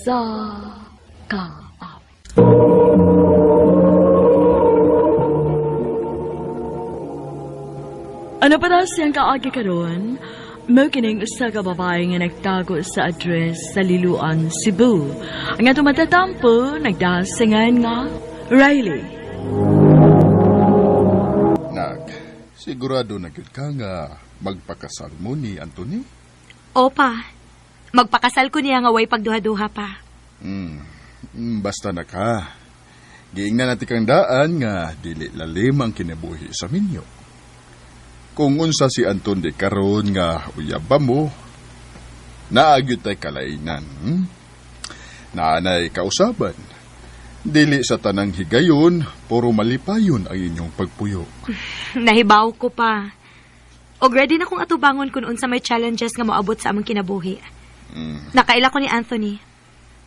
sa kaap. Ano pa daw siyang kaagi karon? Mo kining usa ka babae nga nagtago sa address sa Liloan, Cebu. Ang ato matatampo nagdasingan nga Riley. Sigurado na gyud ka nga magpakasal mo ni Anthony? Opa, magpakasal ko niya nga way pagduha-duha pa. Basta na ka. Giingnan natin kang daan nga dili lalim ang kinabuhi sa minyo. Kung unsa si Anton de karon nga uyaba mo, naagyud tay kalainan. Naanay kausaban. Dili sa tanang higayon, puro malipayon ang inyong pagpuyo. Nahibaw ko pa. Og ready na kong atubangon kung unsa may challenges nga moabot sa among kinabuhi. Nakaila ko ni Anthony.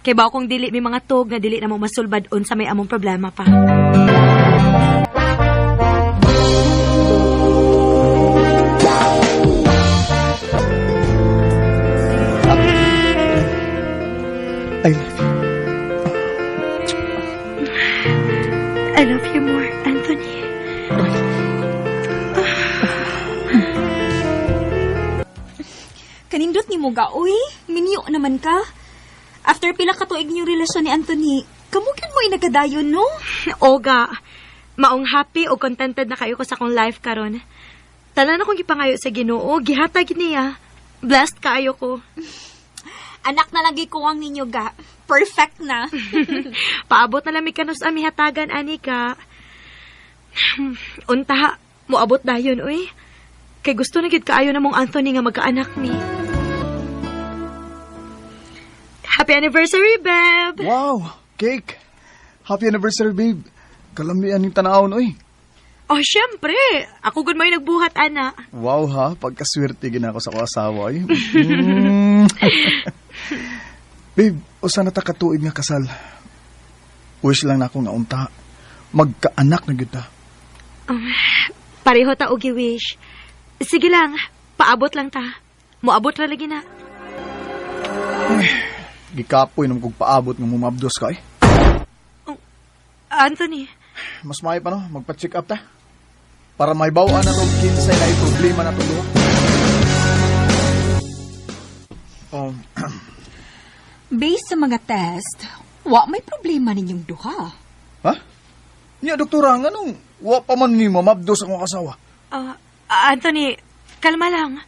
Kay baw kong dili may mga tog na dili na mo masulbad unsa may among problema pa. I love you. I love you more, Anthony. Kanindot ni mo ga, uy. Minyo naman ka. After pila ka tuig niyong relasyon ni Anthony, kamugyan mo inagadayon, no? Oga, maong happy o contented na kayo ko sa akong life karon. Tanan akong gipangayo sa Ginoo, gihatag niya. Blessed kaayo ko. Anak na lagi ko ang ninyo ga. Perfect na. Paabot na lamig kanus ami hatagan, ani ka. Unta, moabot dayon, uy. Kay gusto na gid kaayo na mong Anthony nga magkaanak ni. Happy anniversary, babe! Wow, cake. Happy anniversary, babe. Kalamian yung tanawon, oy. Oh, syempre. Ako gud may nagbuhat, ana. Wow ha, pagkaswerte gina ako sa ko asawa, oy. Babe, usa na ta katuig nga kasal. Wish lang na ako nga unta. Magkaanak na gyud ta. Pareho ta og wish. Sige lang, paabot lang ta. Moabot ra lagi na. Gikapoy naman kong paabot ng mumabdos ka, eh. Oh, Anthony. Mas may pa, no? Magpa-check up ta. Para may bawaan na rin kinsay na yung problema na tulo. Based sa mga test, wa may problema ninyong duha. Ha? Niya, doktora, anong wa pa man ni mamabdos ang asawa? Anthony, kalma lang.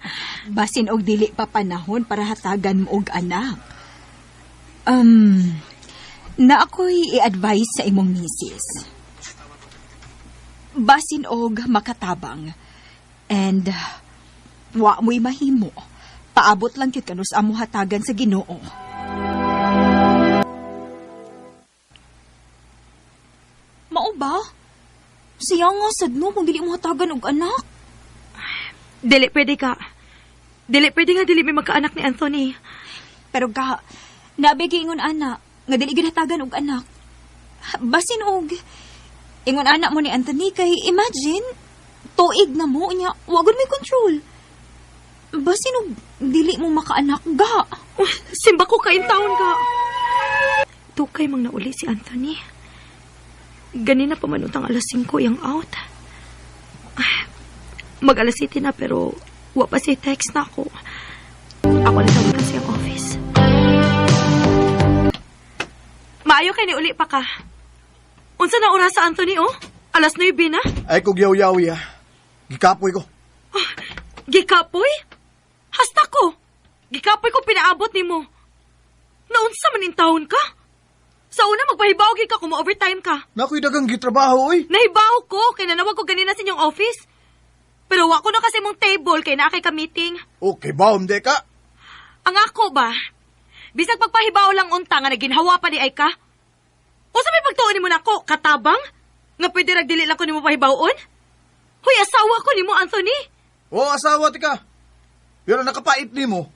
Basin og dili pa panahon para hatagan mo og anak. Na ako'y i-advise sa imong misis. Basin og makatabang. And wa mo'y mahimo. Paabot lang yun kanus amo hatagan sa Ginoo. Mao ba? Siya nga sad no kung dili mo hatagan og anak. Dili pwede ka. Dili pwede nga dili may magkaanak ni Anthony. Pero ga, nabigi ingon anak, nga dili ginhatagan og anak. Basin og ingon anak mo ni Anthony kay imagine, tuig na mo niya, wagod may control. Basin og dili mo makaanak ga. Simba ko kain taon ka. Tukay mang nauli si Anthony. Ganina pa man utang alas 5 yung out. Mag alas 7 na pero wa pa si text na ako. Ako na tawagan siyang office. Maayo kay ni uli pa ka. Unsa na oras sa Anthony, oh? Alas 9 na? Ay, kog yaw-yawi, ha. Gikapoy ko. Gikapoy? Hasta ko. Gikapoy ko pinaabot ni mo. Naunsa man in taon ka? Sa una, magpahibaw ka kung ma-overtime ka. Nako'y dagang gitrabaho, oy. Nahibaw ko, kay nanawag ko ganina sa inyong office. Pero wako na kasi mong table, kay nakay ka meeting. Okay, baom de ka. Ang ako ba? Bisag pagpahibaw lang unta nga naginhawa pa di ay ka? O sa may pagtuon mo na ako, katabang? Nga pwede ragdili lang ko ni mo pahibawon? Hoy, asawa ko ni mo, Anthony. Oo, asawa ti ka. Pero nakapait ni mo.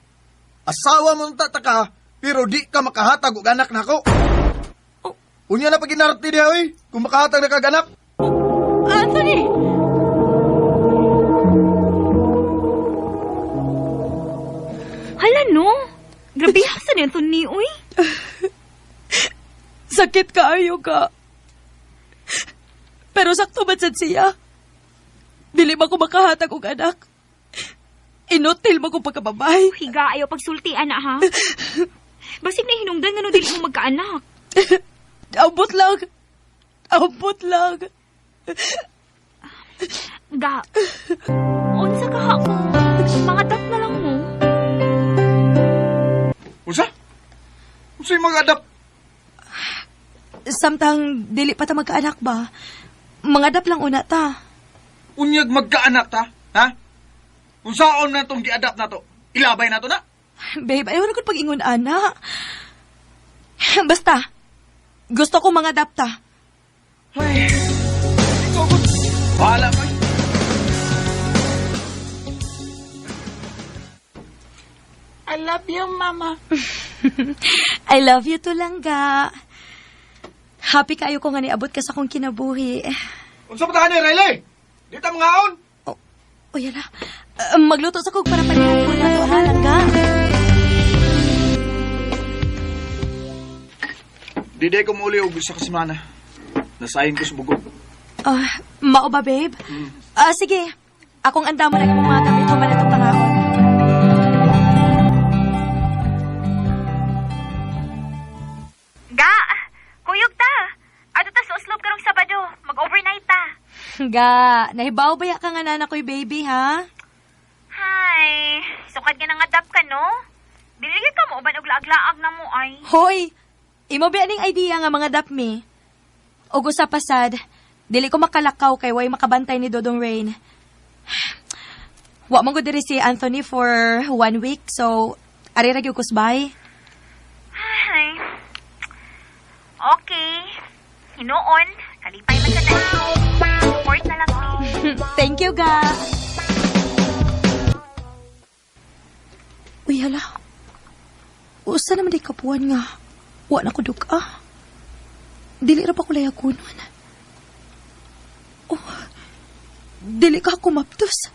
Asawa mo tata ka, pero di ka makahatag og anak na ako. Oh. Unya na pag inarti niya, oy. Kung makahatag na kag anak. Anthony! Hala no, grabe hasan ni Anthony, uy. Sakit kaayo ka. Pero sakto ba sad siya? Dili ba ko makahatag og anak? Inutil mo ko pagkababay. Higa, ayaw pagsultian na, ha? Basig na hinungdan nga no dili mo magkaanak. Abot lang. Abot lang. Ga, unsa ka ha mo? Mga dap na lang mo. Unsa? Unsa yung mga adap? Samtang dili pa ta magkaanak ba? Mangadap lang una ta. Unyag magkaanak ta? Ha? Unsaon na itong giadap na to? Ilabay na to na? Babe, ayaw na ko pag-ingon, ana. Basta, gusto ko mangadap ta. Ay, ikaw ba? Bahala ka. I love you, Mama. I love you too lang, ga. Happy kayo ko nga niabot ka sa kong kinabuhi. Unsa pa tahan ni Riley? Di ta mga aon? O yala, magluto sa kog para panihan ko na to, ha, langga. Di ko muli og sa kasimana. Nasayin ko sa bugog. Mao ba, babe? Sige, akong anda mo na yung mga gamit human itong panahon. Ga, kuyog ta. Ato ta sa Oslob karong Sabado. Mag-overnight ta. Ga, nahibaw ba ya ka nga na ko'y baby, ha? Hay, sukad nga nangadap ka, no? Dili ka mo uban og laag-laag na mo ay. Hoy, imo ba ning idea nga mga dapmi? O gusa pasad, dili ko makalakaw kay way makabantay ni Dodong Rain. Wa man ko diri si Anthony for 1 week, so ari ra gyud kusbay. Ay. Okay. Hinoon, kalipay man sa dali. Support na lang ni. Thank you, ga. Uy, hala. Usa naman di kapuan nga. Wa na ko duka. Dili ra pa ko layagunon. Oh, dili ka kumaptos.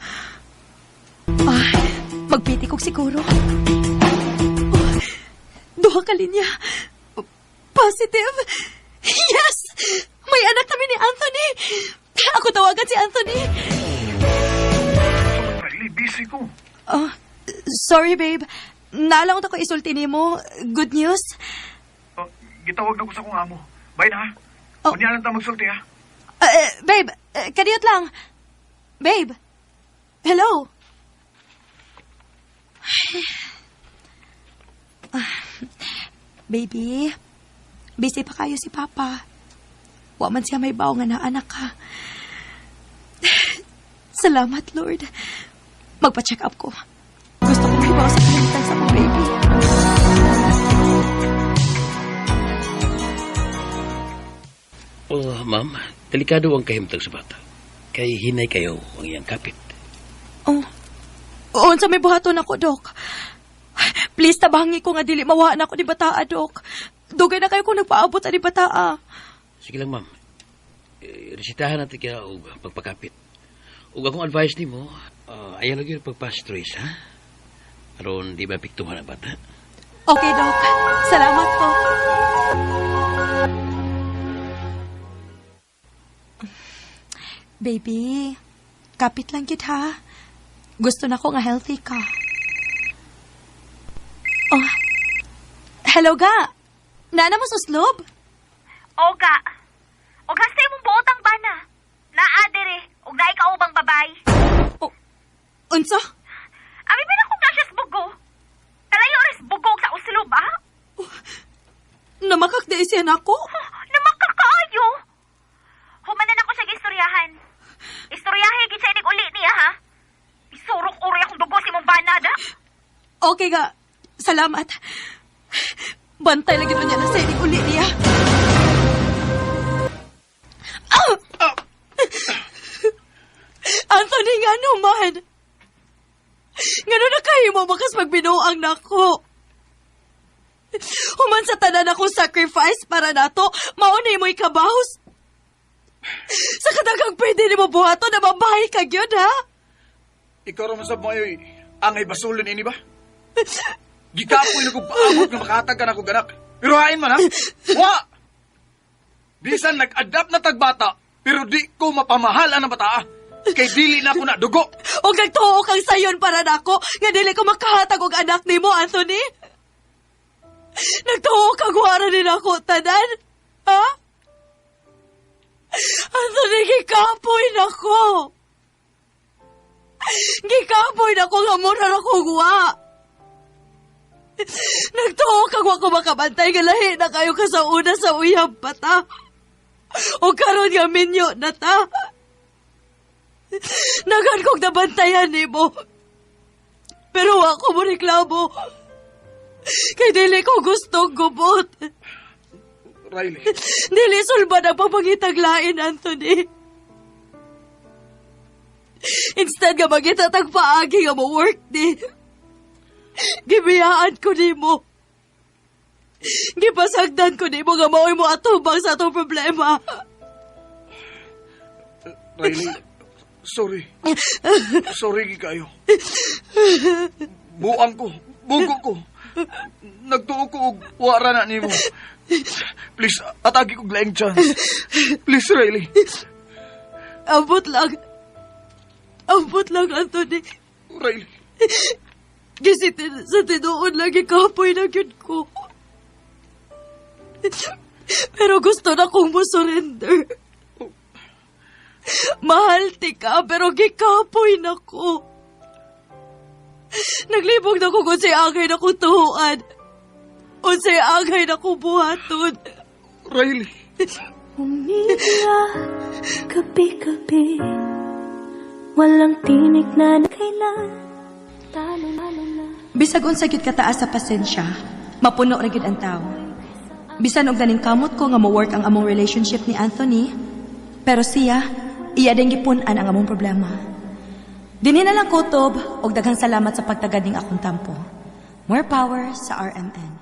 Ay, magpiti kog siguro. Oh, duha ka linya. Positive. Yes! May anak kami ni Anthony. Ako tawagan si Anthony. Riley, busy ko. Sorry, babe. Nalang ko isulti nimo. Good news. Gitawag na ko sa kong amo. Bye na ha. Oh. Kunyalan ta magsulti ha. Babe, kadiyot lang. Babe. Hello. Baby, busy pa kayo si Papa. Wa man siya may baong nga na anak ka. Salamat, Lord. Magpa-check up ko. Gusto ko mahibaw sa kalimitan sa mga baby. Oh, ma'am, delikado ang kahimtang sa bata. Kay hinay kayo ang iyang kapit. Unsa may buhaton ako, Dok. Please, tabangi ko nga dili mawaan ako ni Bataa, Dok. Dugay na kayo kung nagpaabot ni Bataa. Sige lang, ma'am. Resitahan natin kaya og pagpakapit. Ug akong advice nimo, ayaw lagi pagpastroys, ha? Aron di ba piktuhan ang bata? Okay, Dok. Salamat po. Baby, kapit lang yun, ha? Gusto na ko nga healthy ka. Oh, hello, ga. Nana mo suslob? Oga. Oga sa imong buotang bana. Naadere, og naay kaubang babay. Unsa? Ami ba na kung nasyas bugo? Kalayo res bugog sa Oslob, ha? Namakakda siya na ako? Namakakaayo. Humanan ako sa istoryahan. Istoryahe gid sa inig uli niya, ha? Isurok-uri akong dugo si mong banada. Okay, ga. Salamat. Bantay lagi ba niya na sa inig uli niya? Anthony, nga naman. Nga na kayo mo makas magbinuang na ko. Human sa tanan akong sacrifice para nato, maunay mo'y kabahos. Sa kadagang pwede ni mo buhato na mabahay ka yun, ha? Ikaw raman sa mga angay basulin ini ba? Gikapoy na kong paabot nga makatag ka na kong ganak. Pero hain man ha? Wa! Bisan nag-adapt na tagbata, pero di ko mapamahalan ang bata. Kay dili na ako na dugo. O nagtuo kang sayon para nako, nga dili ko makahatag og anak nimo, Anthony. Nagtuo kang wara din ako, tanan? Ha? Anthony, gikapoy nako. Gikapoy nako nga mura na kugwa. Nagtuo kang wa ko makabantay nga lahi na kayo ka sa una sa uyab pata. O karon nga minyo na ta. Nagan kong nabantayan ni mo. Pero ako mo reklamo. Kay dili ko gustong gubot. Riley. Dili sulba na papangitaglain, Anthony. Instead nga magitatag paagi nga mo work ni. Gibiyaan ko ni mo. Gipasagdan ko ni mo nga maoy mo atubang sa atong problema. Riley, sorry. Sorry kayo. Buang ko, bugo ko. Nagtuo ko og wara na nimo. Please, atagi ko laing chance. Please, Riley. Ambot lang. Ambot lang, Anthony. Riley. Gisitin sa tinuon lang ikapoy na yun ko. Pero gusto na kong mo-surrender. Mahal ti ka, pero gikapoy na ko. Naglibog na ko kung sa'y agay na kong tuhuan. O sa'y agay na kong buhaton. Riley. Umiiyak gabi-gabi, walang tinik na kailan. Bisag unsa gyud kataas sa pasensya, mapuno ra gyud ang tao. Bisan og daning kamot ko nga mo-work ang among relationship ni Anthony, pero siya, iya din gipun-an ang among problema. Dinhi na lang kutob og daghang salamat sa pagtagad ning akong tampo. More power sa RMN.